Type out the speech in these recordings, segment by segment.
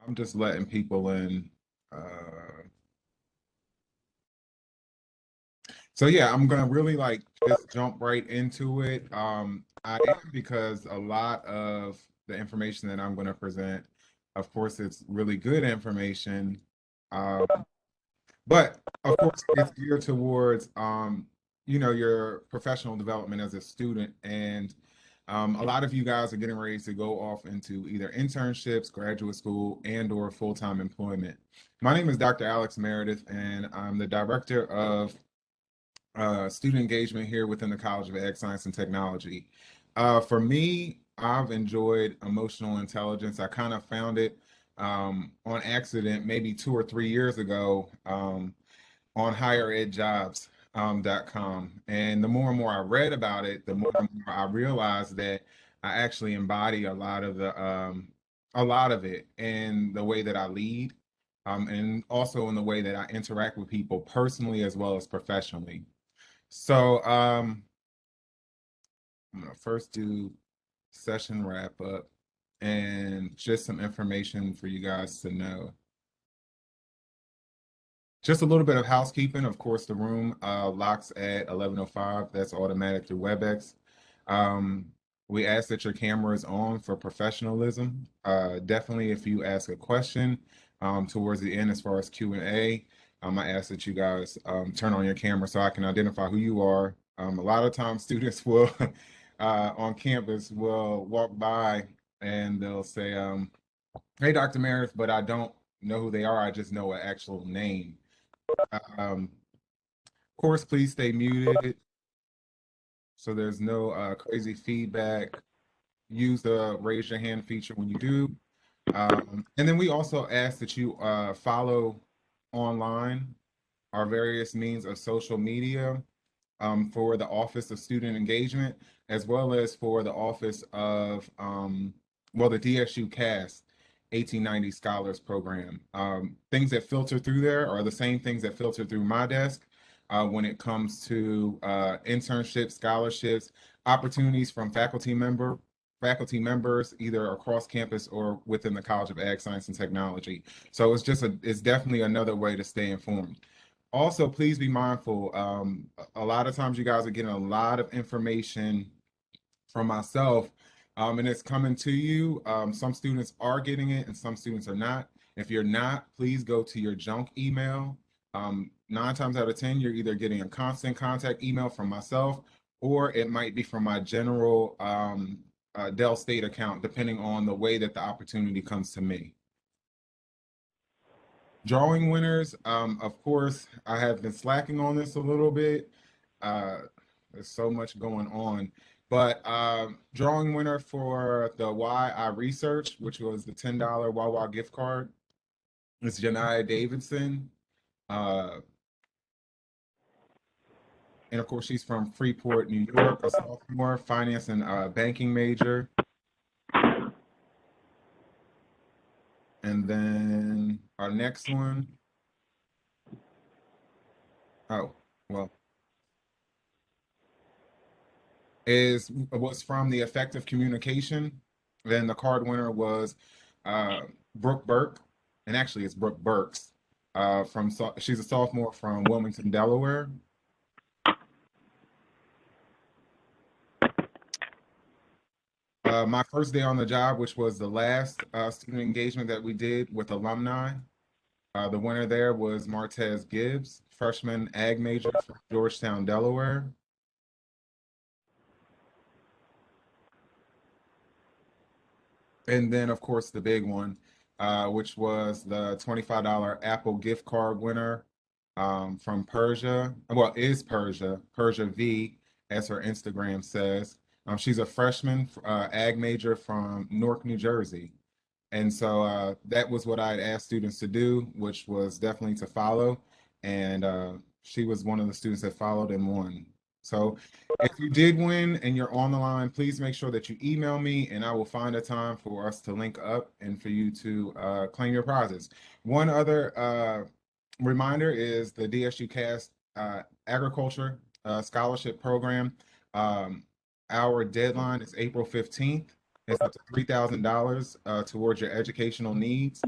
I'm just letting people in. So yeah, I'm gonna really like just jump right into it. I am because a lot of the information that I'm gonna present, of course, it's really good information. Um, but of course, it's geared towards your professional development as a student. And a lot of you guys are getting ready to go off into either internships, graduate school, and or full-time employment. My name is Dr. Alex Meredith, and I'm the director of student engagement here within the College of Ag Science and Technology. For me, I've enjoyed emotional intelligence. I kind of found it on accident maybe 2 or 3 years ago on higheredjobs.com. And the more and more I read about it, the more and more I realized that I actually embody a lot of it in the way that I lead, and also in the way that I interact with people personally as well as professionally. So I'm gonna first do session wrap up and just some information for you guys to know. Just a little bit of housekeeping. Of course, the room locks at 11:05. That's automatic through WebEx. Um, we ask that your camera is on for professionalism. Definitely, if you ask a question towards the end as far as Q&A, I ask that you guys turn on your camera so I can identify who you are. A lot of times, students will on campus will walk by and they'll say, "Hey, Dr. Meredith," but I don't know who they are. I just know an actual name. Of course, please stay muted so there's no crazy feedback. Use the raise your hand feature when you do. And then we also ask that you follow online our various means of social media for the Office of Student Engagement, as well as for the Office of, the DSU CAS 1890 Scholars Program. Things that filter through there are the same things that filter through my desk when it comes to internships, scholarships, opportunities from faculty members either across campus or within the College of Ag Science and Technology. So it's definitely another way to stay informed. Also, please be mindful. A lot of times you guys are getting a lot of information from myself, and it's coming to you. Some students are getting it and some students are not. If you're not, please go to your junk email. 9 times out of 10, you're either getting a constant contact email from myself or it might be from my general Dell State account, depending on the way that the opportunity comes to me. Drawing winners, of course, I have been slacking on this a little bit. Uh, there's so much going on. But drawing winner for the Why I Research, which was the $10 Wawa gift card, is Janiyah Davidson. Uh, and of course, she's from Freeport, New York, a sophomore, finance and banking major. And then our next one, oh, well, was from the effective communication. Then the card winner was uh, Brooke Burke, and actually it's Brooke Burks. She's a sophomore from Wilmington, Delaware. My first day on the job, which was the last student engagement that we did with alumni, the winner there was Martez Gibbs, freshman ag major from Georgetown, Delaware. And then, of course, the big one, which was the $25 Apple gift card winner from Persia. Well, is Persia, Persia V, as her Instagram says. She's a freshman, ag major from Newark, New Jersey. And so that was what I had asked students to do, which was definitely to follow. And she was one of the students that followed and won. So if you did win and you're on the line, please make sure that you email me and I will find a time for us to link up and for you to claim your prizes. One other reminder is the DSU CAST Agriculture Scholarship Program. Um, our deadline is April 15th. It's up to $3,000 towards your educational needs.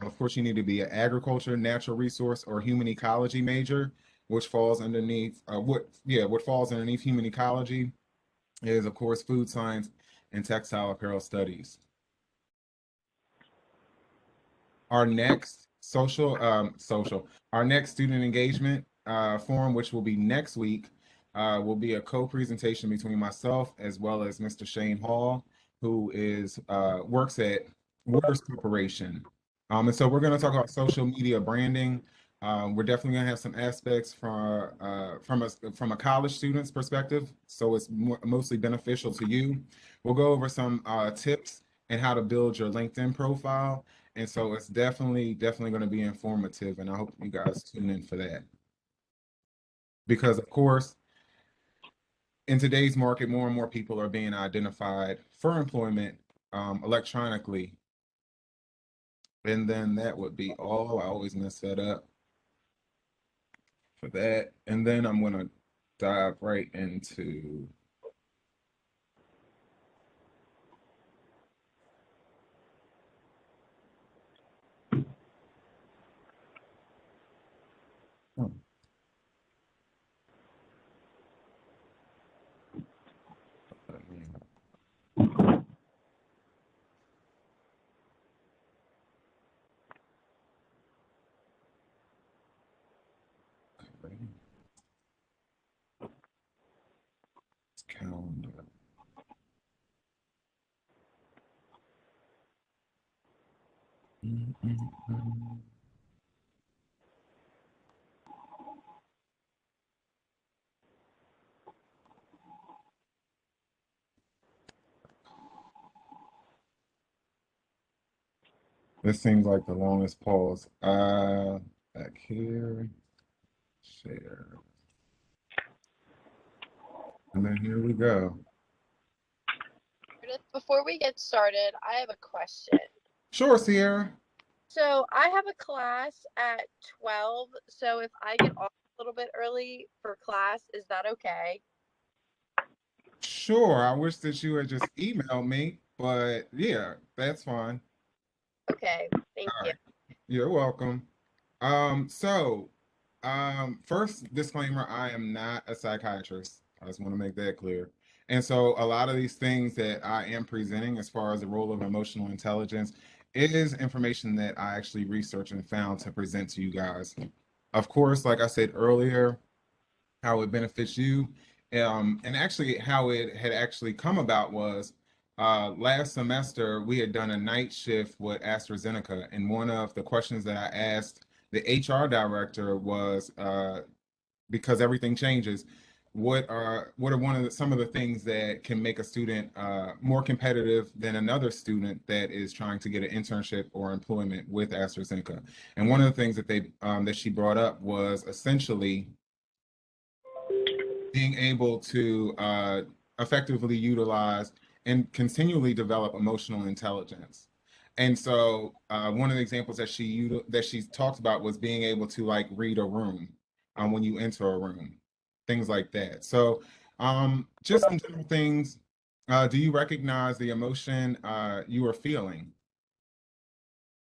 Of course, you need to be an agriculture, natural resource, or human ecology major, which falls underneath what falls underneath human ecology is, of course, food science and textile apparel studies. Our next our next student engagement forum, which will be next week, will be a co-presentation between myself as well as Mr. Shane Hall, who is works at Waters Corporation. And so we're going to talk about social media branding. We're definitely going to have some aspects from a college student's perspective, so it's mostly beneficial to you. We'll go over some tips and how to build your LinkedIn profile, and so it's definitely going to be informative, and I hope you guys tune in for that. Because of course, in today's market, more and more people are being identified for employment electronically. And then that would be all. I always mess that up for that. And then I'm gonna dive right into oh, calendar. Mm, mm, mm. This seems like the longest pause. Back here, share, and then here we go. Before we get started, I have a question. Sure, Sierra. So I have a class at 12. So if I get off a little bit early for class, is that okay? Sure. I wish that you had just emailed me, but yeah, that's fine. Okay, thank All you. right. You're welcome. So, first disclaimer, I am not a psychiatrist. I just want to make that clear. And so a lot of these things that I am presenting as far as the role of emotional intelligence is information that I actually researched and found to present to you guys. Of course, like I said earlier, how it benefits you. And actually, how it had actually come about was last semester we had done a night shift with AstraZeneca, and one of the questions that I asked the HR director was because everything changes. What are some of the things that can make a student more competitive than another student that is trying to get an internship or employment with AstraZeneca? And one of the things that she brought up was essentially being able to effectively utilize and continually develop emotional intelligence. And so one of the examples that she talked about was being able to like read a room when you enter a room, things like that. So just some general things. Do you recognize the emotion you are feeling?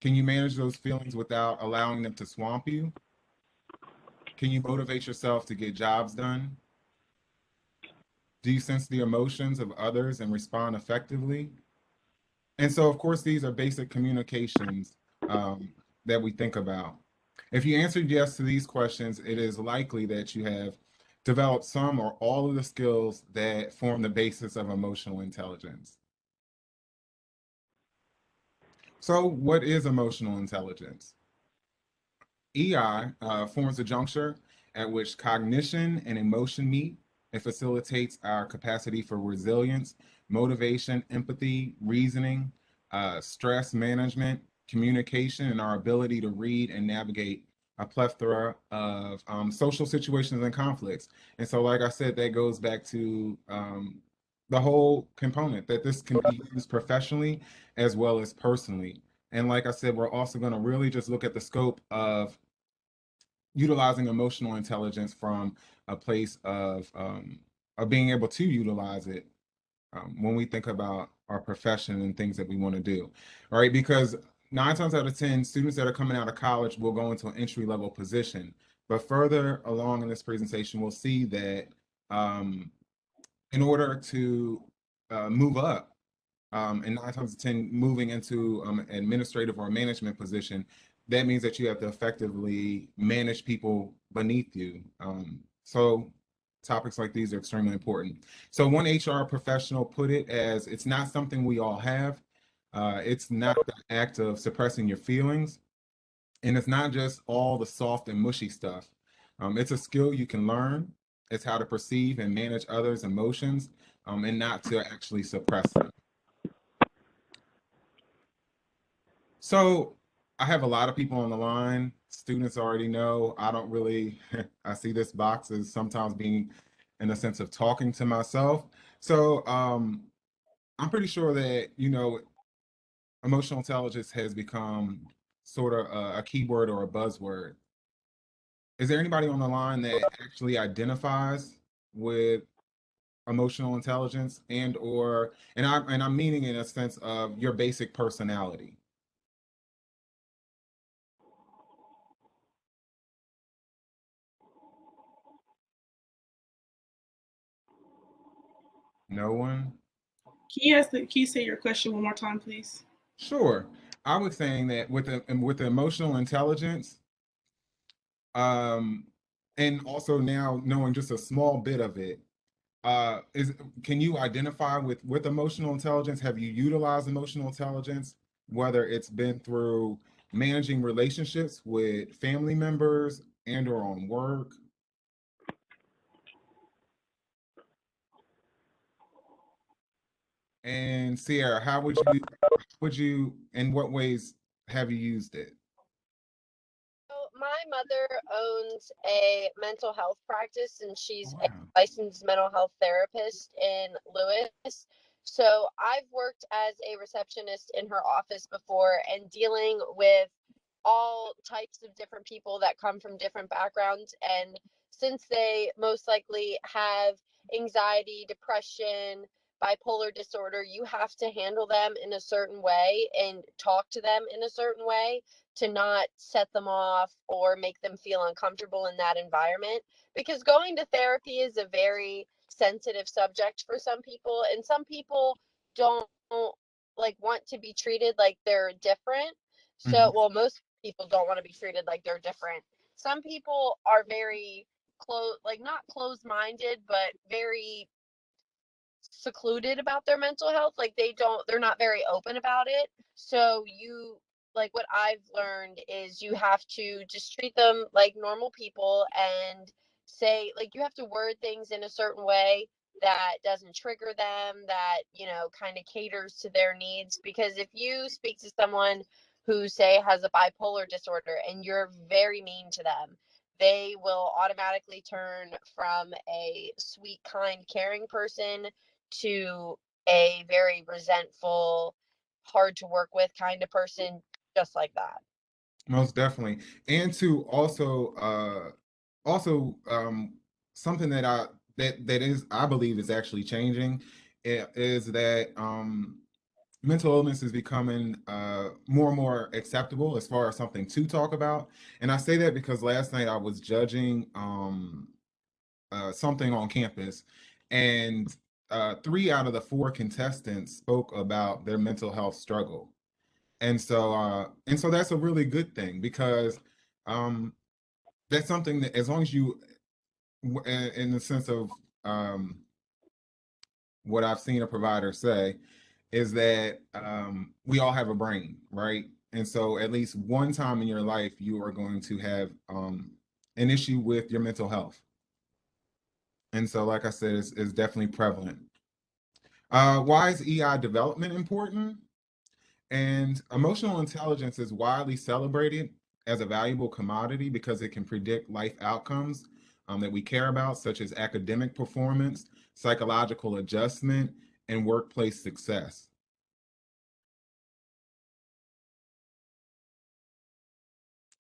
Can you manage those feelings without allowing them to swamp you? Can you motivate yourself to get jobs done? Do you sense the emotions of others and respond effectively? And so, of course, these are basic communications that we think about. If you answered yes to these questions, it is likely that you have developed some or all of the skills that form the basis of emotional intelligence. So, what is emotional intelligence? EI forms a juncture at which cognition and emotion meet. It facilitates our capacity for resilience, motivation, empathy, reasoning, stress management, communication, and our ability to read and navigate a plethora of social situations and conflicts. And so, like I said, that goes back to the whole component that this can be used professionally as well as personally. And like I said, we're also going to really just look at the scope of utilizing emotional intelligence from a place of being able to utilize it when we think about our profession and things that we want to do, right? Because nine times out of 10, students that are coming out of college will go into an entry level position. But further along in this presentation, we'll see that um, in order to move up, and nine times out of 10, moving into administrative or management position, that means that you have to effectively manage people beneath you. So topics like these are extremely important. So one HR professional put it as it's not something we all have. It's not the act of suppressing your feelings, and it's not just all the soft and mushy stuff. It's a skill you can learn. It's how to perceive and manage others' emotions, and not to actually suppress them. So I have a lot of people on the line. Students already know I don't really, I see this box as sometimes being in a sense of talking to myself. So I'm pretty sure that, emotional intelligence has become sort of a keyword or a buzzword. Is there anybody on the line that actually identifies with emotional intelligence and I'm meaning in a sense of your basic personality? No one? Can you say your question one more time, please? Sure. I was saying that with the emotional intelligence, um, and also now knowing just a small bit of it, is can you identify with emotional intelligence? Have you utilized emotional intelligence, whether it's been through managing relationships with family members and or on work? And Sierra, in what ways have you used it? So my mother owns a mental health practice and Oh, she's a wow. licensed mental health therapist in Lewis. So I've worked as a receptionist in her office before and dealing with all types of different people that come from different backgrounds. And since they most likely have anxiety, depression, bipolar disorder, you have to handle them in a certain way and talk to them in a certain way to not set them off or make them feel uncomfortable in that environment, because going to therapy is a very sensitive subject for some people, and some people don't like want to be treated like they're different. So, Mhm. well, most people don't want to be treated like they're different. Some people are very close, like not closed minded, but very secluded about their mental health. Like they're not very open about it. So like what I've learned is you have to just treat them like normal people and say, like, you have to word things in a certain way that doesn't trigger them, that, kind of caters to their needs. Because if you speak to someone who, say, has a bipolar disorder and you're very mean to them, they will automatically turn from a sweet, kind, caring person to a very resentful, hard to work with kind of person, just like that. Most definitely. And to also something that is I believe is actually changing is that mental illness is becoming more and more acceptable as far as something to talk about. And I say that because last night I was judging something on campus, and three out of the four contestants spoke about their mental health struggle. And so that's a really good thing because um, that's something that as long as in the sense of um, what I've seen a provider say, is that we all have a brain, right? And so at least one time in your life, you are going to have an issue with your mental health. And so, like I said, it's definitely prevalent. Why is EI development important? And emotional intelligence is widely celebrated as a valuable commodity because it can predict life outcomes that we care about, such as academic performance, psychological adjustment, and workplace success.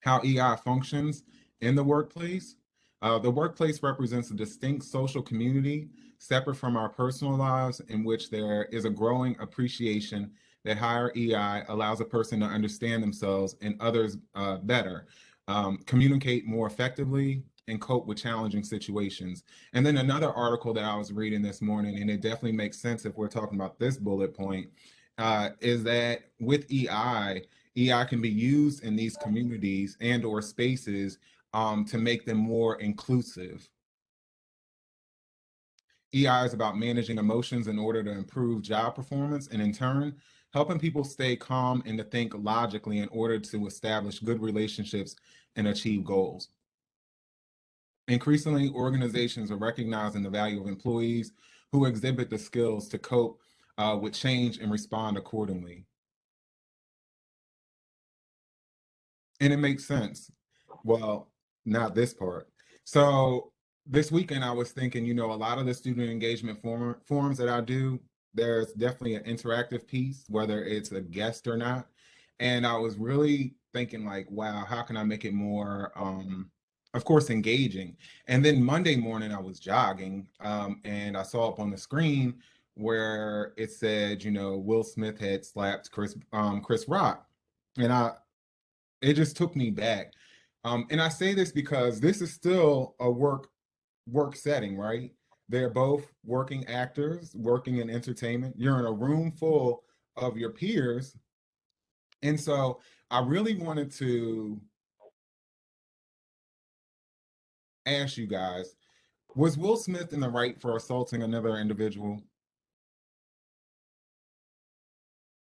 How EI functions in the workplace. The workplace represents a distinct social community separate from our personal lives in which there is a growing appreciation that higher EI allows a person to understand themselves and others better, communicate more effectively, and cope with challenging situations. And then another article that I was reading this morning, and it definitely makes sense if we're talking about this bullet point, is that with EI can be used in these communities and or spaces to make them more inclusive. EI is about managing emotions in order to improve job performance and in turn, helping people stay calm and to think logically in order to establish good relationships and achieve goals. Increasingly, organizations are recognizing the value of employees who exhibit the skills to cope with change and respond accordingly. And it makes sense. Well, not this part. So this weekend I was thinking, a lot of the student engagement forums that I do, there's definitely an interactive piece, whether it's a guest or not. And I was really thinking like, wow, how can I make it more, of course, engaging? And then Monday morning I was jogging, and I saw up on the screen where it said, Will Smith had slapped Chris Rock. And it just took me back. And I say this because this is still a work setting, right? They're both working actors, working in entertainment. You're in a room full of your peers. And so I really wanted to ask you guys, was Will Smith in the right for assaulting another individual?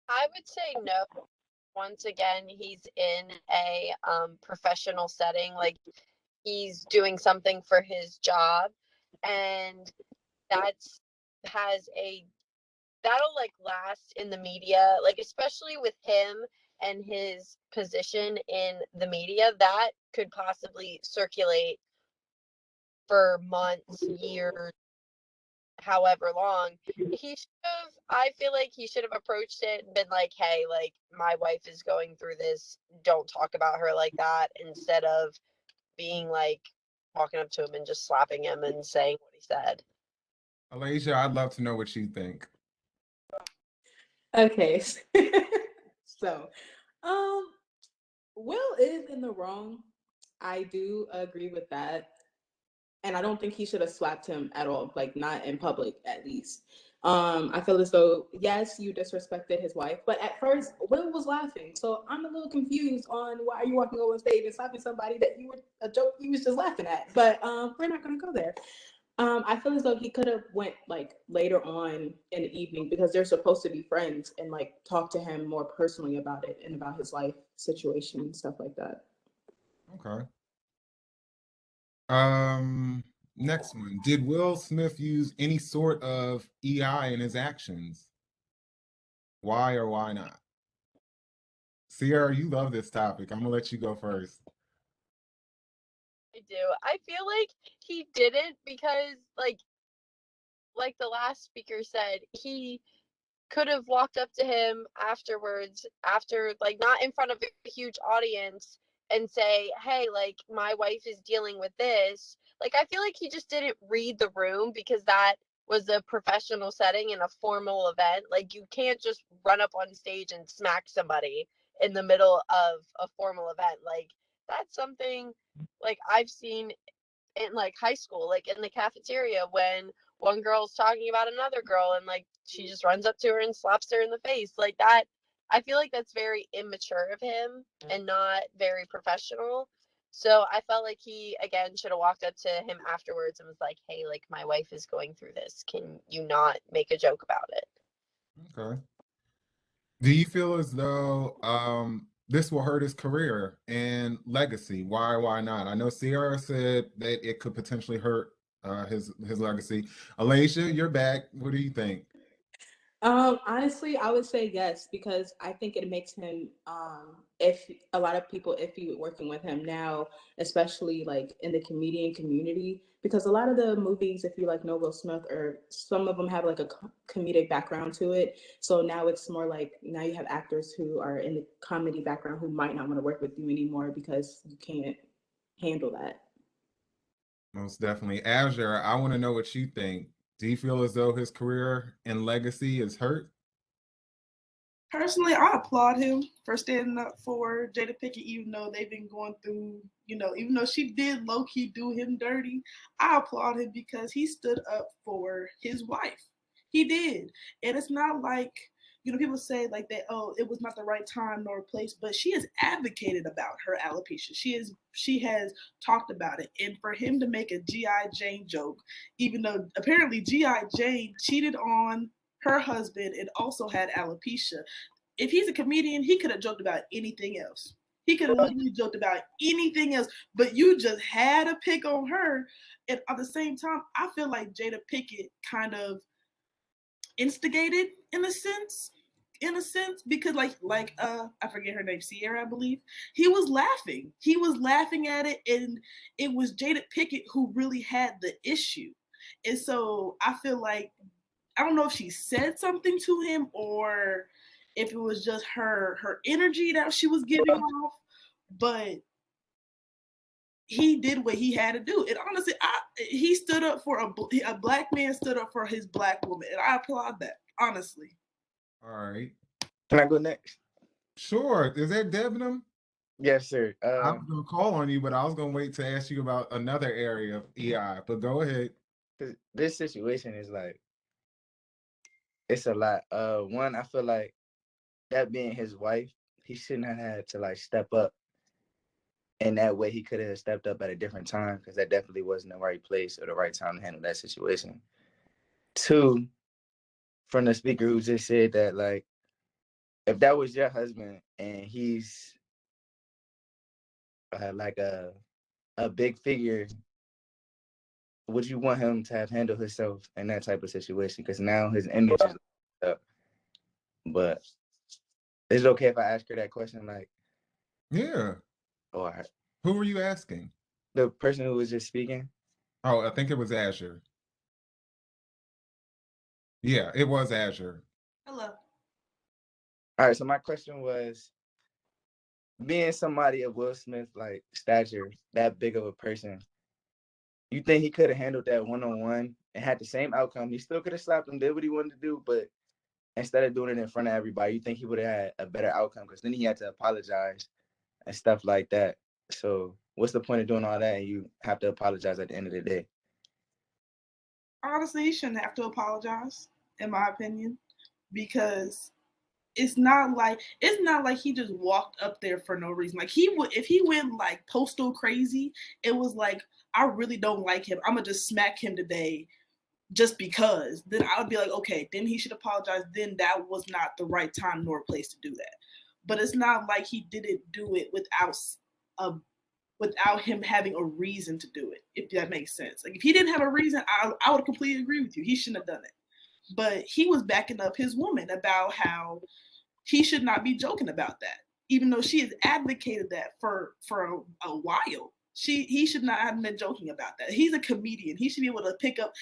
I would say no. Once again, he's in a professional setting, like he's doing something for his job, and that's has a that'll like last in the media, like especially with him and his position in the media, that could possibly circulate for months, years, however long. I feel like he should have approached it and been like, hey, like my wife is going through this, don't talk about her like that, instead of being like walking up to him and just slapping him and saying what he said. Alasia, I'd love to know what you think. Okay. So, um, Will is in the wrong. I do agree with that. And I don't think he should have slapped him at all, like not in public at least. I feel as though, yes, you disrespected his wife, but at first Will was laughing. So I'm a little confused on why are you walking over stage and slapping somebody that you were a joke you was just laughing at. But we're not gonna go there. I feel as though he could have went like later on in the evening because they're supposed to be friends and like talk to him more personally about it and about his life situation and stuff like that. Okay. Um, Next one. Did Will Smith use any sort of EI in his actions? Why or why not? Sierra, you love this topic. I'm gonna let you go first. I do. I feel like he didn't because like the last speaker said, he could have walked up to him afterwards, after like not in front of a huge audience, and say, hey, like my wife is dealing with this. Like I feel like he just didn't read the room because that was a professional setting and a formal event. Like you can't just run up on stage and smack somebody in the middle of a formal event. Like that's something like I've seen in like high school, like in the cafeteria when one girl's talking about another girl and like she just runs up to her and slaps her in the face like that. I feel like that's very immature of him and not very professional. So I felt like he again should have walked up to him afterwards and was like, hey, like my wife is going through this, can you not make a joke about it? Okay. Do you feel as though this will hurt his career and legacy? Why not? I know Sierra said that it could potentially hurt his legacy. Alasia, you're back. What do you think? Honestly, I would say yes because I think it makes him if a lot of people iffy with working with him now, especially like in the comedian community, because a lot of the movies, if you like know Will Smith, or some of them have like a comedic background to it. So now it's more like now you have actors who are in the comedy background who might not want to work with you anymore because you can't handle that. Most definitely. Azure, I want to know what you think. Do you feel as though his career and legacy is hurt? Personally, I applaud him for standing up for Jada Pinkett, even though they've been going through, even though she did low key do him dirty. I applaud him because he stood up for his wife. He did. And it's not like, people say like that, oh, it was not the right time nor place, but she has advocated about her alopecia. She has talked about it. And for him to make a G.I. Jane joke, even though apparently G.I. Jane cheated on her husband and also had alopecia. If he's a comedian, he could have joked about anything else. He could have literally joked about anything else, but you just had to pick on her. And at the same time, I feel like Jada Pinkett kind of instigated in a sense because I forget her name, Sierra, I believe. He was laughing at it, and it was Jada Pinkett who really had the issue. And so I feel like, I don't know if she said something to him or if it was just her energy that she was giving off, but he did what he had to do. And honestly, he stood up for a black man stood up for his black woman, and I applaud that. Honestly. All right. Can I go next? Sure. Is that Debenham? Yes, sir. I was gonna call on you, but I was gonna wait to ask you about another area of EI. But go ahead. This situation is like, it's a lot. One, I feel like that being his wife, he shouldn't have had to like step up in that way. He could have stepped up at a different time because that definitely wasn't the right place or the right time to handle that situation. Two, from the speaker who just said that, like, if that was your husband and he's like a big figure, would you want him to have handled himself in that type of situation? Because now his image is up. But is it okay if I ask her that question? Like, Yeah. all right. Who were you asking? The person who was just speaking? Oh, I think it was Azure. Yeah, it was Azure. Hello. All right, so my question was, being somebody of Will Smith like stature, that big of a person, you think he could have handled that one-on-one and had the same outcome? He still could have slapped him, did what he wanted to do, but instead of doing it in front of everybody, you think he would have had a better outcome? Because then he had to apologize and stuff like that. So what's the point of doing all that and you have to apologize at the end of the day? Honestly, he shouldn't have to apologize, in my opinion, because it's not like he just walked up there for no reason. Like, he would, if he went like postal crazy, it was like, I really don't like him, I'm gonna just smack him today just because. Then I would be like, okay, then he should apologize. Then that was not the right time nor place to do that. But it's not like he didn't do it a without him having a reason to do it, if that makes sense. Like, if he didn't have a reason, I would completely agree with you. He shouldn't have done it. But he was backing up his woman about how he should not be joking about that, even though she has advocated that for a while. He should not have been joking about that. He's a comedian. He should be able to pick up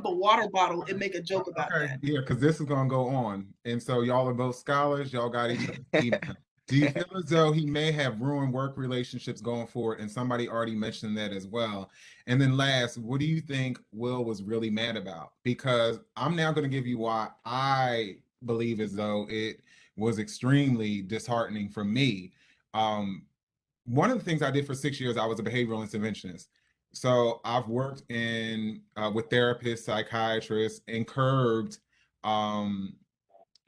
a water bottle and make a joke about that. Yeah, because this is gonna go on. And so y'all are both scholars, y'all got each other's email. Do you feel as though he may have ruined work relationships going forward? And somebody already mentioned that as well. And then last, what do you think Will was really mad about? Because I'm now going to give you why I believe as though it was extremely disheartening for me. One of the things I did for 6 years, I was a behavioral interventionist. So I've worked in with therapists, psychiatrists, and curbed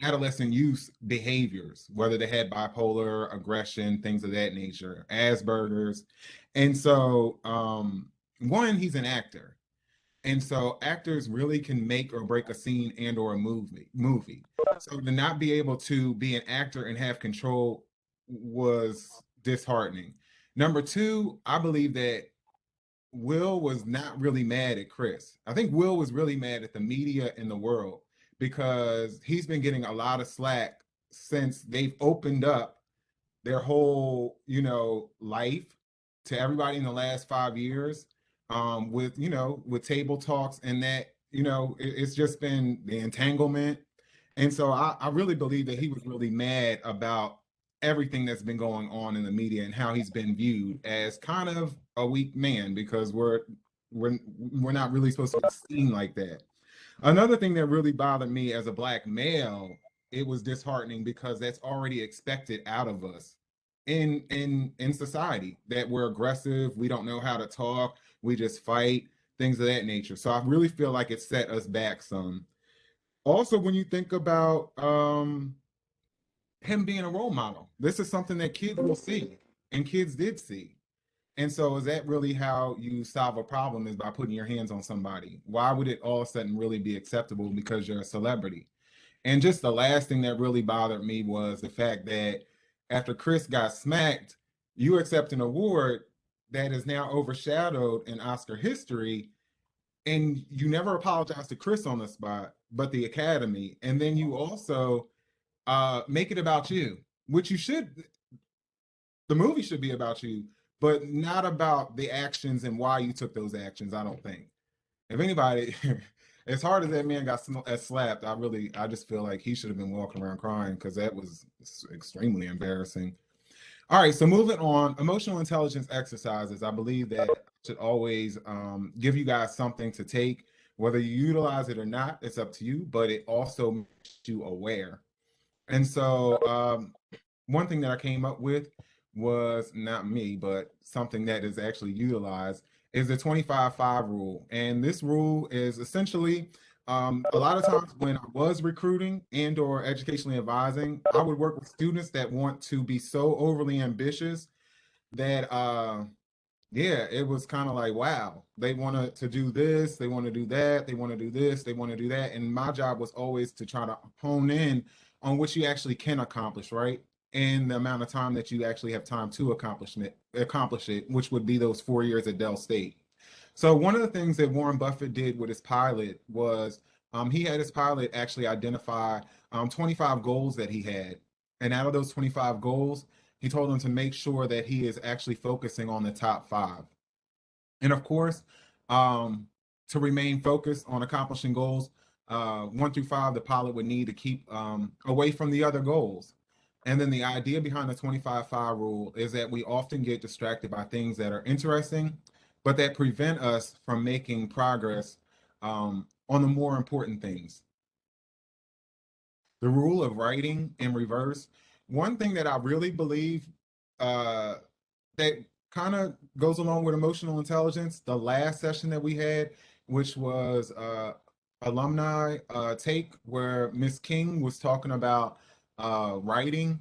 adolescent youth behaviors, whether they had bipolar, aggression, things of that nature, Asperger's. And so, one, he's an actor. And so actors really can make or break a scene and or a movie. So to not be able to be an actor and have control was disheartening. Number two, I believe that Will was not really mad at Chris. I think Will was really mad at the media and the world because he's been getting a lot of slack since they've opened up their whole, life to everybody in the last 5 years, with, with table talks and that, it's just been the entanglement. And so I really believe that he was really mad about everything that's been going on in the media and how he's been viewed as kind of a weak man because we're not really supposed to be seen like that. Another thing that really bothered me as a black male it was disheartening because that's already expected out of us in society, that we're aggressive, we don't know how to talk, we just fight, things of that nature. So I really feel like it set us back some. Also, when you think about him being a role model, this is something that kids will see, and kids did see. And so, is that really how you solve a problem? Is by putting your hands on somebody? Why would it all of a sudden really be acceptable because you're a celebrity? And just the last thing that really bothered me was the fact that after Chris got smacked, you accept an award that is now overshadowed in Oscar history, and you never apologize to Chris on the spot, but the Academy. And then you also make it about you, which you should. The movie should be about you, but not about the actions and why you took those actions. I don't think. If anybody, as hard as that man got slapped, I just feel like he should have been walking around crying because that was extremely embarrassing. All right, so moving on, emotional intelligence exercises. I believe that should always give you guys something to take, whether you utilize it or not. It's up to you, but it also makes you aware. And so, one thing that I came up with was not me, but something that is actually utilized is the 25-5 rule. And this rule is essentially a lot of times when I was recruiting and or educationally advising, I would work with students that want to be so overly ambitious that yeah, it was kind of like, wow, they want to do this, they want to do that, they want to do this, they want to do that. And my job was always to try to hone in on what you actually can accomplish, right? And the amount of time that you actually have time to accomplish it, which would be those 4 years at Dell State. So one of the things that Warren Buffett did with his pilot was he had his pilot actually identify 25 goals that he had. And out of those 25 goals, he told him to make sure that he is actually focusing on the top five. And of course, um, to remain focused on accomplishing goals 1 through 5, the pilot would need to keep away from the other goals. And then the idea behind the 25-5 rule is that we often get distracted by things that are interesting, but that prevent us from making progress on the more important things. The rule of writing in reverse. One thing that I really believe uh, that kind of goes along with emotional intelligence, the last session that we had, which was alumni take, where Miss King was talking about writing.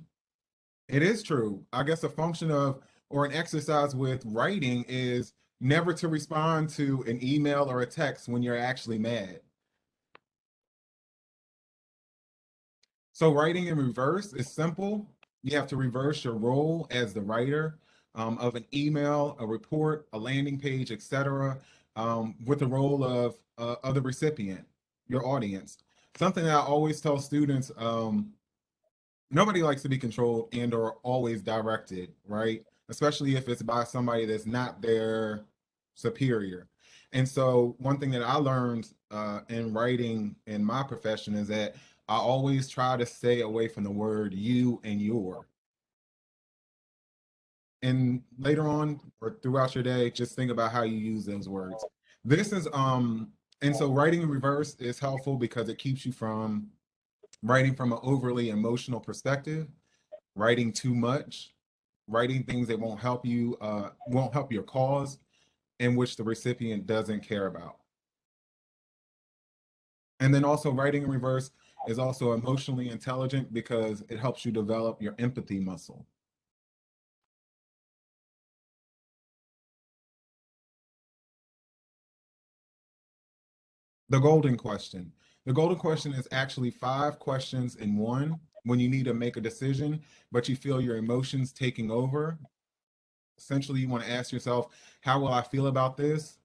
It is true. I guess a function of or an exercise with writing is never to respond to an email or a text when you're actually mad. So writing in reverse is simple. You have to reverse your role as the writer of an email, a report, a landing page, etc., with the role of the recipient, your audience. Something that I always tell students: nobody likes to be controlled and or always directed, right? Especially if it's by somebody that's not their superior. And so one thing that I learned in writing in my profession is that I always try to stay away from the word you and your. And later on or throughout your day, just think about how you use those words. This is and so writing in reverse is helpful because it keeps you from writing from an overly emotional perspective, writing too much, writing things that won't help your cause, in which the recipient doesn't care about. And then also writing in reverse is also emotionally intelligent because it helps you develop your empathy muscle. The golden question. The golden question is actually 5 questions in one when you need to make a decision, but you feel your emotions taking over. Essentially, you want to ask yourself, how will I feel about this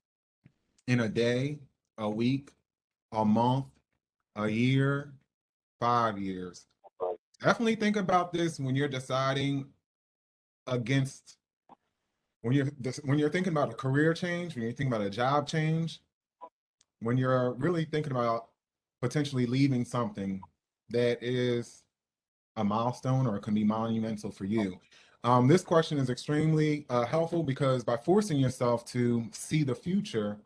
in a day, a week, a month, a year, 5 years? Definitely think about this when you're deciding against when you're thinking about a career change, when you're thinking about a job change, when you're really thinking about potentially leaving something that is a milestone or it can be monumental for you. This question is extremely helpful because by forcing yourself to see the future,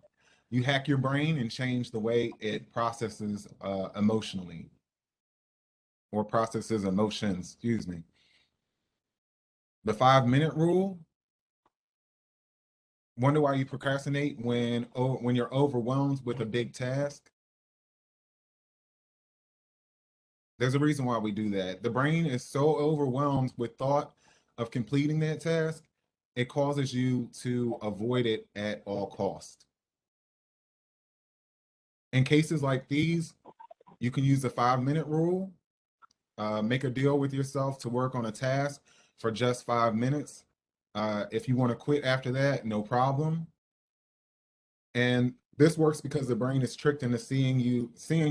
you hack your brain and change the way it processes emotionally. or processes emotions, excuse me. The 5-minute rule. Wonder why you procrastinate when you're overwhelmed with a big task? There's a reason why we do that. The brain is so overwhelmed with thought of completing that task, it causes you to avoid it at all costs. In cases like these, you can use the 5-minute rule. Make a deal with yourself to work on a task for just 5 minutes. If you want to quit after that, no problem. And this works because the brain is tricked into seeing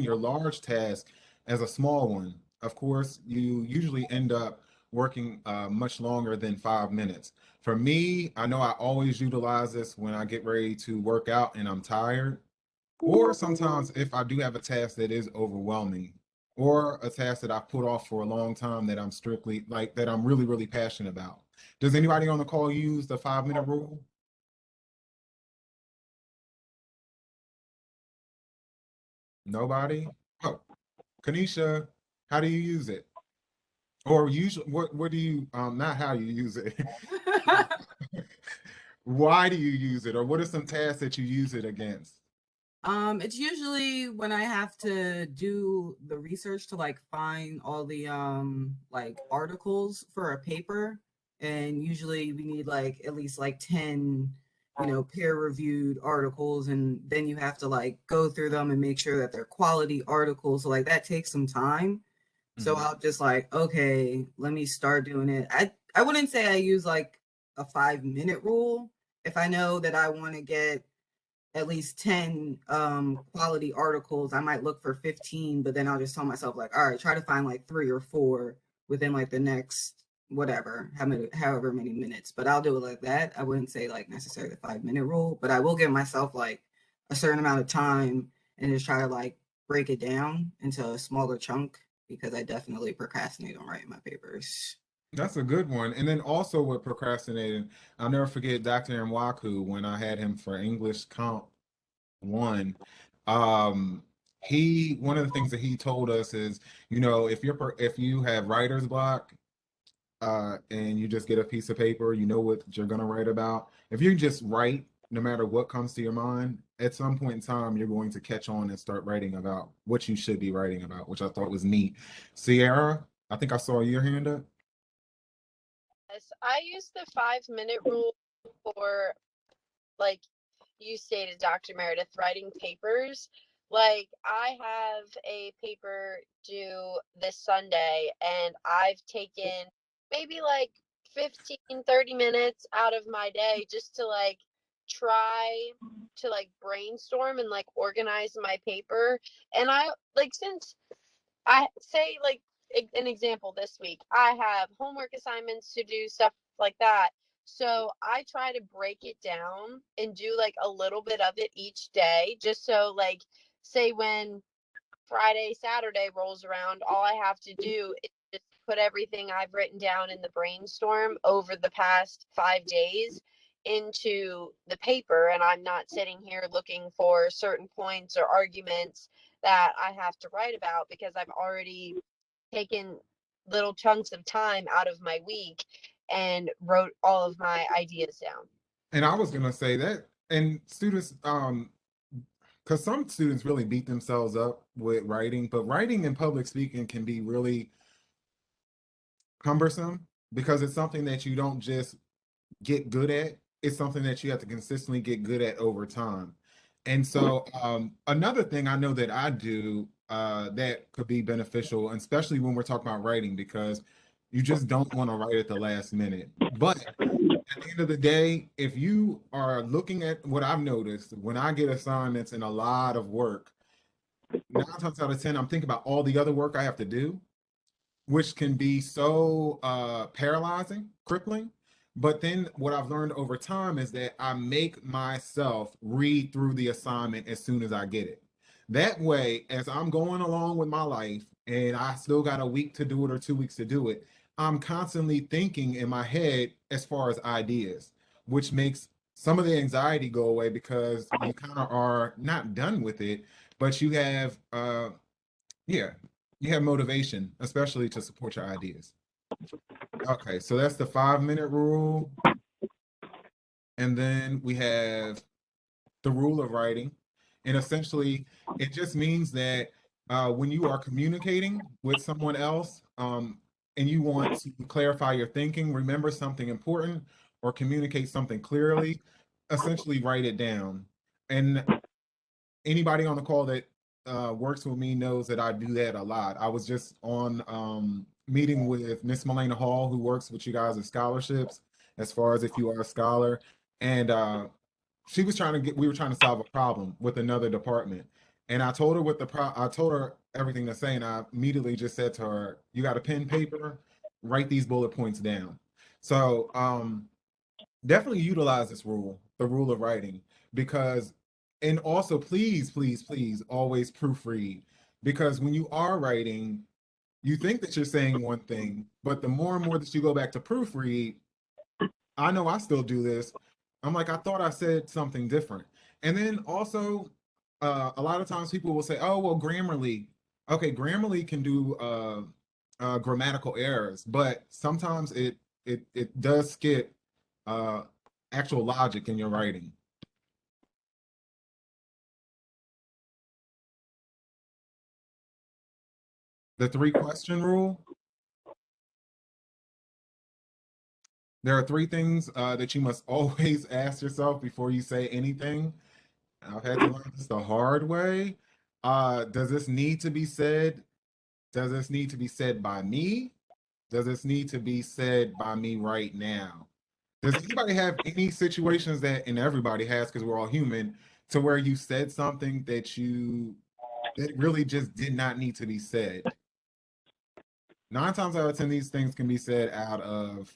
your large task as a small one. Of course, you usually end up working much longer than 5 minutes. For me, I know I always utilize this when I get ready to work out and I'm tired, or sometimes if I do have a task that is overwhelming, or a task that I've put off for a long time that I'm really, really passionate about. Does anybody on the call use the 5-minute rule? Nobody? Oh, Kanisha, how do you use it? Or usually, what do you, not how you use it. Why do you use it? Or what are some tasks that you use it against? It's usually when I have to do the research to like find all the like articles for a paper, and usually we need like at least like 10, peer-reviewed articles, and then you have to like go through them and make sure that they're quality articles. So like that takes some time. So Mhm. I'll just like, okay, let me start doing it. I wouldn't say I use like a 5-minute rule. If I know that I want to get at least 10 quality articles, I might look for 15, but then I'll just tell myself like, all right, try to find like 3 or 4 within like the next whatever, however many minutes. But I'll do it like that. I wouldn't say like necessarily the 5-minute rule, but I will give myself like a certain amount of time and just try to like break it down into a smaller chunk, because I definitely procrastinate on writing my papers. That's a good one. And then also with procrastinating, I'll never forget Dr. Nwaku when I had him for English Comp 1. Um, one of the things that he told us is, if you have writer's block, and you just get a piece of paper, you know what you're gonna write about. If you just write, no matter what comes to your mind, at some point in time, you're going to catch on and start writing about what you should be writing about, which I thought was neat. Sierra, I think I saw your hand up. Yes, I use the 5-minute rule for, like you stated, Dr. Meredith, writing papers. Like, I have a paper due this Sunday, and I've taken maybe like 15, 30 minutes out of my day just to like try to like brainstorm and like organize my paper. And I like, since I say, like, an example this week, I have homework assignments to do, stuff like that. So I try to break it down and do like a little bit of it each day, just so, like, say when Friday, Saturday rolls around, all I have to do is just put everything I've written down in the brainstorm over the past 5 days into the paper. And I'm not sitting here looking for certain points or arguments that I have to write about, because I've already taken little chunks of time out of my week and wrote all of my ideas down. And I was gonna say that, and students, because some students really beat themselves up with writing, but writing and public speaking can be really cumbersome because it's something that you don't just get good at. It's something that you have to consistently get good at over time. And so, another thing I know that I do that could be beneficial, and especially when we're talking about writing, because you just don't want to write at the last minute. But at the end of the day, if you are looking at what I've noticed when I get assignments and a lot of work, 9 times out of 10, I'm thinking about all the other work I have to do, which can be so paralyzing, crippling. But then what I've learned over time is that I make myself read through the assignment as soon as I get it. That way, as I'm going along with my life and I still got a week to do it or 2 weeks to do it, I'm constantly thinking in my head as far as ideas, which makes some of the anxiety go away because you kind of are not done with it, but you have yeah, you have motivation, especially to support your ideas. Okay, so that's the 5 minute rule. And then we have the rule of writing. And essentially, it just means that when you are communicating with someone else and you want to clarify your thinking, remember something important, or communicate something clearly, essentially write it down. And anybody on the call that works with me knows that I do that a lot. I was just on meeting with Miss Melena Hall, who works with you guys at scholarships, as far as if you are a scholar. And she was trying to we were trying to solve a problem with another department. And I told her I told her everything to say, and I immediately just said to her, you got a pen, paper, write these bullet points down. So definitely utilize this rule, the rule of writing, because, and also please, please, please always proofread, because when you are writing, you think that you're saying one thing, but the more and more that you go back to proofread, I know I still do this. I'm like, I thought I said something different. And then also, a lot of times people will say, oh, well, Grammarly. Okay, Grammarly can do grammatical errors, but sometimes it does skip uh, actual logic in your writing. The 3 question rule. There are 3 things that you must always ask yourself before you say anything. I've had to learn this the hard way. Does this need to be said? Does this need to be said by me? Does this need to be said by me right now? Does anybody have any situations that, and everybody has because we're all human, to where you said something that really just did not need to be said? 9 times out of 10, these things can be said out of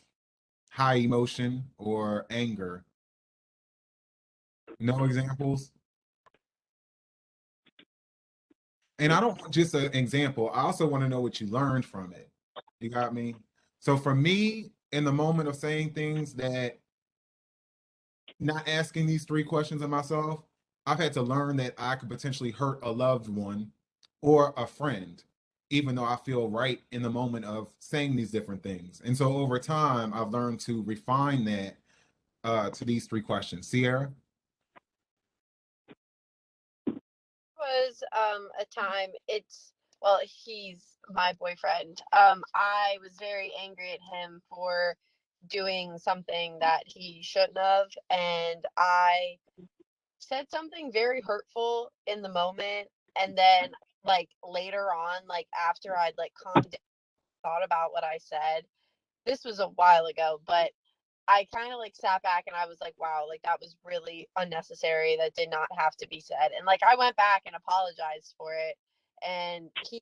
high emotion or anger. No examples? And I don't want just an example. I also want to know what you learned from it. You got me? So for me, in the moment of saying things that, not asking these 3 questions of myself, I've had to learn that I could potentially hurt a loved one or a friend, even though I feel right in the moment of saying these different things. And so over time, I've learned to refine that to these 3 questions. Sierra? Was a time, it's, well, he's my boyfriend. I was very angry at him for doing something that he shouldn't have, and I said something very hurtful in the moment, and then like later on, like after I'd like calmed down, thought about what I said. This was a while ago, but I kind of like sat back and I was like, wow, like that was really unnecessary. That did not have to be said. And like I went back and apologized for it. And he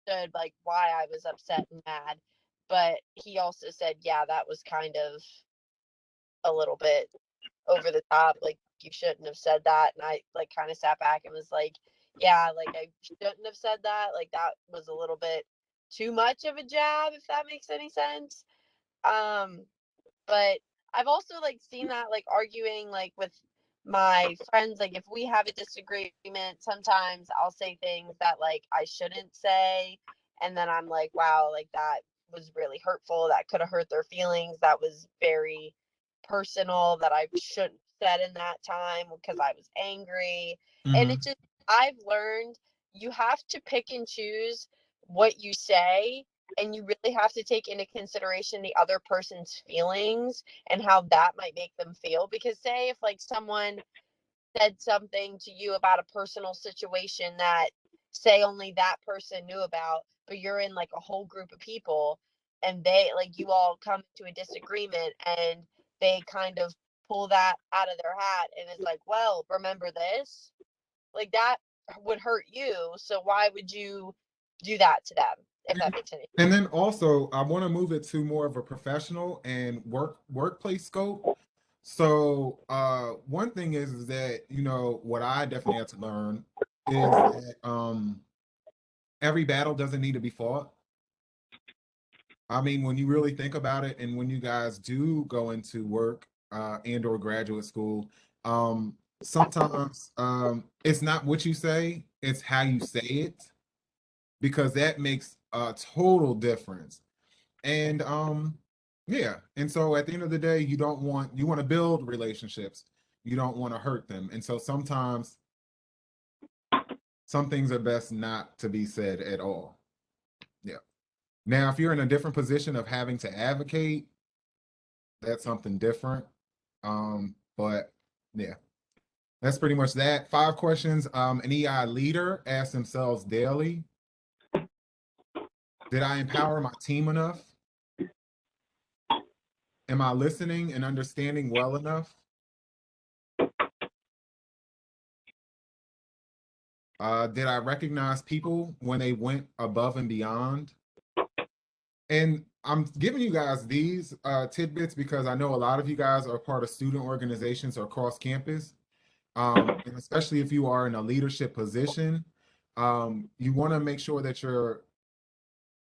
understood like why I was upset and mad. But he also said, yeah, that was kind of a little bit over the top. Like you shouldn't have said that. And I like kind of sat back and was like, yeah, like I shouldn't have said that. Like that was a little bit too much of a jab, if that makes any sense. Um, but I've also like seen that like arguing like with my friends, like if we have a disagreement, sometimes I'll say things that like I shouldn't say, and then I'm like, wow, like that was really hurtful, that could have hurt their feelings, that was very personal, that I shouldn't have said in that time because I was angry. And it Mm-hmm. just, I've learned you have to pick and choose what you say, and you really have to take into consideration the other person's feelings and how that might make them feel. Because say if like someone said something to you about a personal situation that say only that person knew about, but you're in like a whole group of people, and they like you all come to a disagreement, and they kind of pull that out of their hat and it's like, well, remember this, like that would hurt you, so why would you do that to them, if that makes any And sense. then also, I want to move it to more of a professional and workplace scope. So, one thing is that, what I definitely had to learn is that every battle doesn't need to be fought. I mean, when you really think about it, and when you guys do go into work and or graduate school, sometimes it's not what you say, it's how you say it. because that makes a total difference. And yeah, and so at the end of the day, you want to build relationships. You don't want to hurt them. And so sometimes some things are best not to be said at all. Yeah. Now, if you're in a different position of having to advocate, that's something different. But yeah, that's pretty much that. 5 questions. An EI leader asks themselves daily, did I empower my team enough? Am I listening and understanding well enough? Did I recognize people when they went above and beyond? And I'm giving you guys these tidbits because I know a lot of you guys are part of student organizations or cross campus. And especially if you are in a leadership position, you want to make sure that you're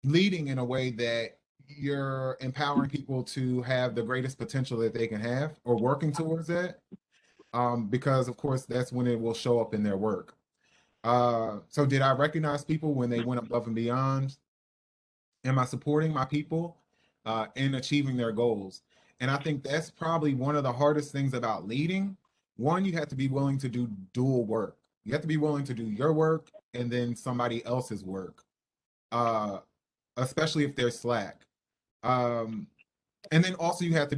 leading in a way that you're empowering people to have the greatest potential that they can have or working towards that. Because of course that's when it will show up in their work. So did I recognize people when they went above and beyond? Am I supporting my people in achieving their goals? And I think that's probably one of the hardest things about leading. One, you have to be willing to do dual work. You have to be willing to do your work and then somebody else's work, uh, especially if they're slack. Um, and then also you have to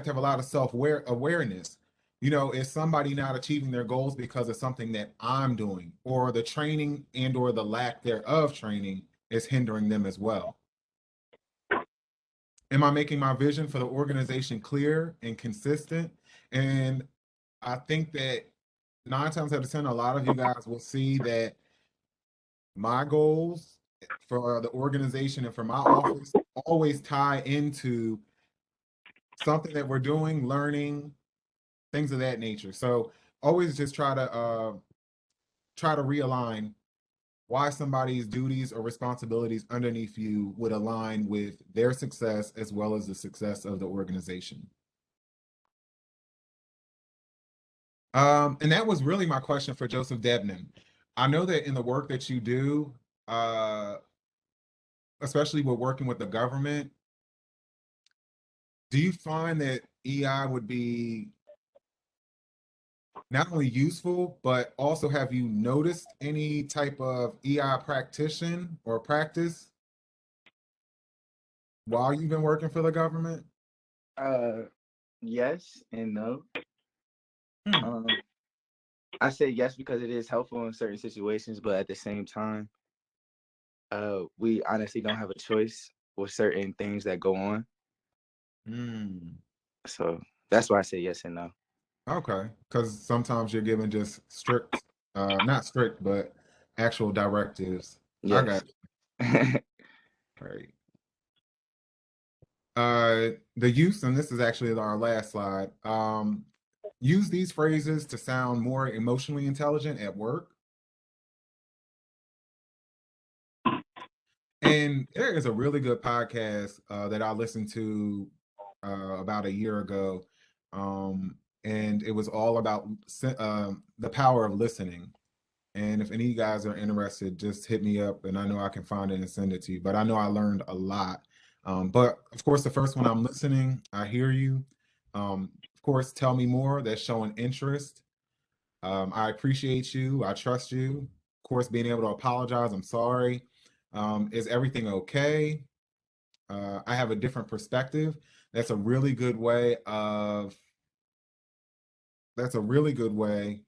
have a lot of awareness. You know, is somebody not achieving their goals because of something that I'm doing, or the training and or the lack thereof training is hindering them as well? Am I making my vision for the organization clear and consistent? And I think that 9 times out of 10, a lot of you guys will see that my goals for the organization and for my office always tie into something that we're doing, learning, things of that nature. So always just try to realign why somebody's duties or responsibilities underneath you would align with their success as well as the success of the organization. And that was really my question for Joseph Debnan. I know that in the work that you do, uh, especially with working with the government, do you find that EI would be not only useful, but also have you noticed any type of EI practitioner or practice while you've been working for the government? Yes and no. Hmm. I say yes because it is helpful in certain situations, but at the same time, we honestly don't have a choice with certain things that go on. Hmm. So that's why I say yes and no. Okay, because sometimes you're given just strict, not strict, but actual directives. I Yes. got you. Right. The use, and this is actually our last slide. Use these phrases to sound more emotionally intelligent at work. And there is a really good podcast that I listened to about a year ago, and it was all about the power of listening. And if any of you guys are interested, just hit me up, and I know I can find it and send it to you. But I know I learned a lot. But of course, the first one, I'm listening. I hear you. Of course, tell me more. That's showing interest. I appreciate you. I trust you. Of course, being able to apologize. I'm sorry. Is everything okay? I have a different perspective. That's a really good way of. That's a really good way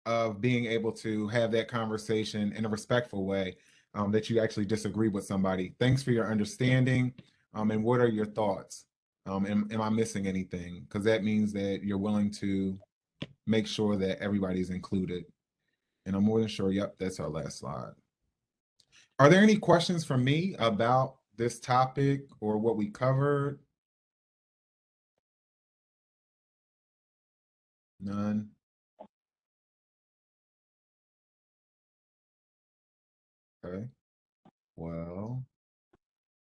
of being able to have that conversation in a respectful way, that you actually disagree with somebody. Thanks for your understanding. And what are your thoughts? Am I missing anything? Because that means that you're willing to make sure that everybody's included. And I'm more than sure, yep, that's our last slide. Are there any questions from me about this topic or what we covered? None. Okay. Well,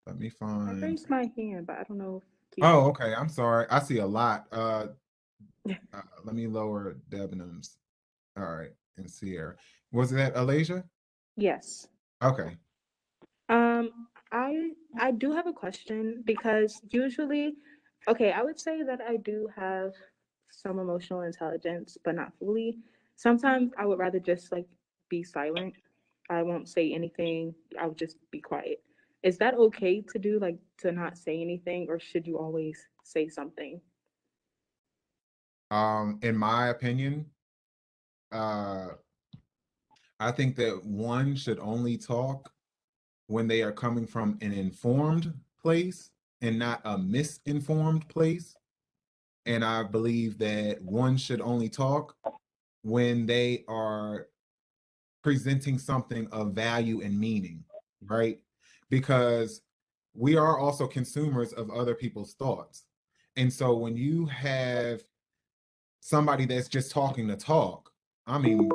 let me I find. raised my hand, but I don't know if you. Oh, okay. I'm sorry. I see a lot. Let me lower Debenhams. All right. and Sierra. Was that Alasia? Yes. Okay. I do have a question because usually, okay, I would say that I do have some emotional intelligence, but not fully. Sometimes I would rather just like be silent. I won't say anything. I would just be quiet. Is that okay to do, like to not say anything, or should you always say something? In my opinion, uh, I think that one should only talk when they are coming from an informed place and not a misinformed place. And I believe that one should only talk when they are presenting something of value and meaning, right? Because we are also consumers of other people's thoughts. And so when you have somebody that's just talking to talk, I mean,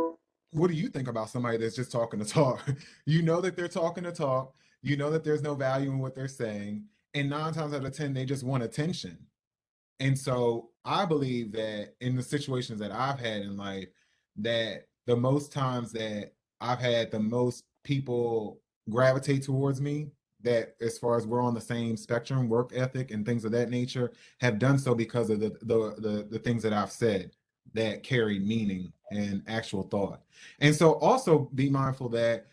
what do you think about somebody that's just talking to talk? You know that they're talking to talk, you know that there's no value in what they're saying, and 9 times out of 10, they just want attention. And so I believe that in the situations that I've had in life, that the most times that I've had the most people gravitate towards me, that as far as we're on the same spectrum, work ethic and things of that nature, have done so because of the things that I've said that carry meaning and actual thought. And so also be mindful that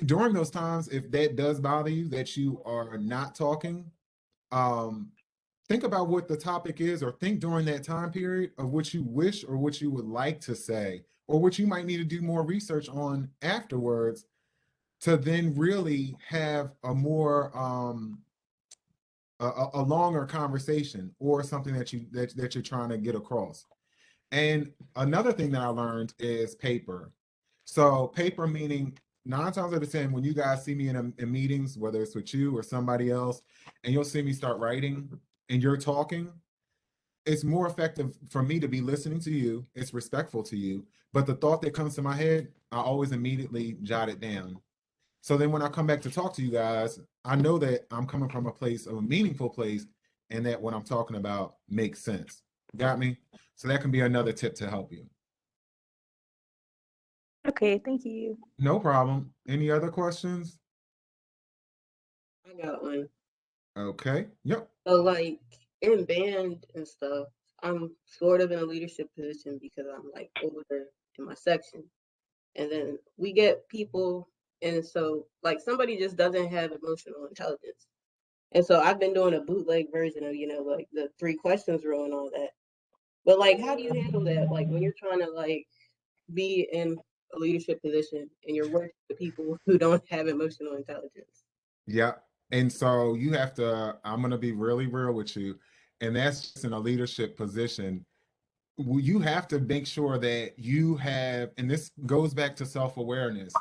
during those times, if that does bother you, that you are not talking, um, think about what the topic is, or think during that time period of what you wish or what you would like to say, or what you might need to do more research on afterwards to then really have a more a longer conversation or something that you're trying to get across. And another thing that I learned is paper. So paper meaning 9 times out of 10, when you guys see me in meetings, whether it's with you or somebody else, and you'll see me start writing and you're talking, it's more effective for me to be listening to you. It's respectful to you. But the thought that comes to my head, I always immediately jot it down. So then when I come back to talk to you guys, I know that I'm coming from a place of a meaningful place and that what I'm talking about makes sense. Got me? So that can be another tip to help you. Okay, thank you. No problem. Any other questions? I got one. Okay. Yep. So like in band and stuff, I'm sort of in a leadership position because I'm like older in my section. And then we get people, and so like somebody just doesn't have emotional intelligence. And so I've been doing a bootleg version of, like the 3 questions rule and all that. But like how do you handle that? Like when you're trying to like be in a leadership position and you're working with people who don't have emotional intelligence. Yeah. And so you have to, I'm going to be really real with you. And that's just in a leadership position. You have to make sure that you have, and this goes back to self-awareness,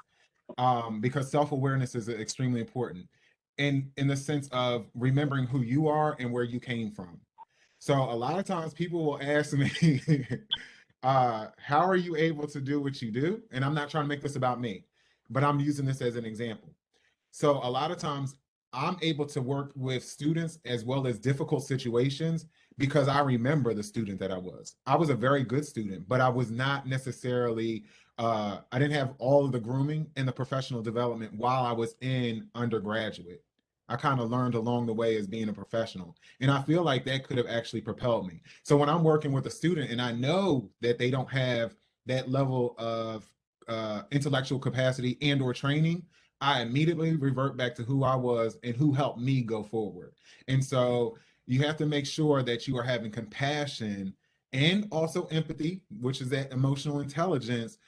because self-awareness is extremely important in the sense of remembering who you are and where you came from. So a lot of times people will ask me, how are you able to do what you do? And I'm not trying to make this about me, but I'm using this as an example. So a lot of times I'm able to work with students as well as difficult situations because I remember the student that I was. I was a very good student, but I was not necessarily, I didn't have all of the grooming and the professional development while I was in undergraduate. I kind of learned along the way as being a professional. And I feel like that could have actually propelled me. So when I'm working with a student and I know that they don't have that level of intellectual capacity and or training, I immediately revert back to who I was and who helped me go forward. And so you have to make sure that you are having compassion and also empathy, which is that emotional intelligence,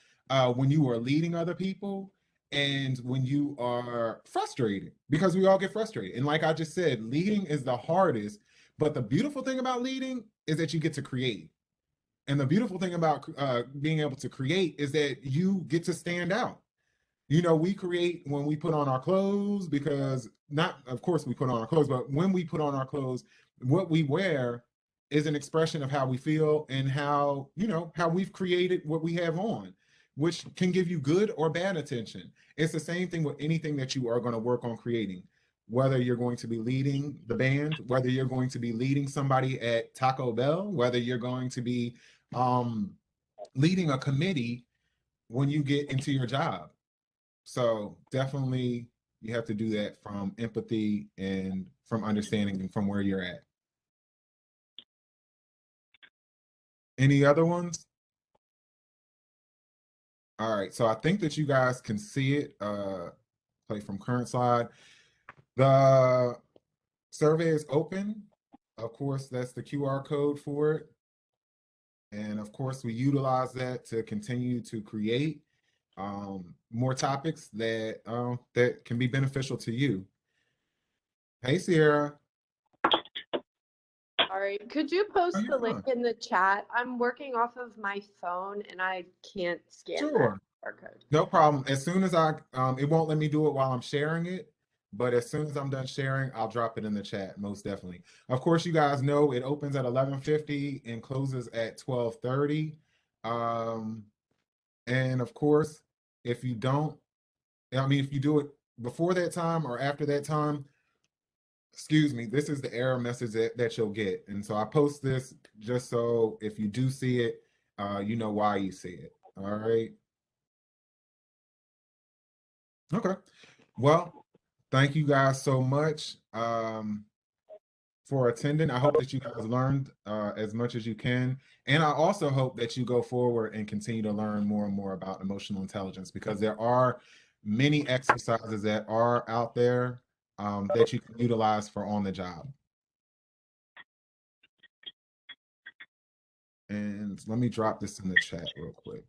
when you are leading other people and when you are frustrated, because we all get frustrated. And like I just said, leading is the hardest. But the beautiful thing about leading is that you get to create. And the beautiful thing about being able to create is that you get to stand out. We create when we put on our clothes, because not, of course, we put on our clothes, but when we put on our clothes, what we wear is an expression of how we feel and how we've created what we have on, which can give you good or bad attention. It's the same thing with anything that you are going to work on creating, whether you're going to be leading the band, whether you're going to be leading somebody at Taco Bell, whether you're going to be leading a committee. when you get into your job. So definitely you have to do that from empathy and from understanding and from where you're at. Any other ones? All right, so I think that you guys can see it. Play from current slide. The survey is open. Of course, that's the QR code for it. And of course, we utilize that to continue to create more topics that can be beneficial to you. Hey, Sierra. Sorry, could you Oh, post the you're link fine. in the chat? I'm working off of my phone and I can't scan that Sure. QR code. No problem. As soon as it won't let me do it while I'm sharing it, but as soon as I'm done sharing, I'll drop it in the chat, most definitely. Of course, you guys know it opens at 11:50 and closes at 12:30. And of course, if you don't, if you do it before that time or after that time, excuse me, this is the error message that you'll get. And so I post this just so if you do see it, you know why you see it. All right. Okay. Well, thank you guys so much for attending. I hope that you guys learned as much as you can. And I also hope that you go forward and continue to learn more and more about emotional intelligence because there are many exercises that are out there that you can utilize for on the job. And let me drop this in the chat real quick.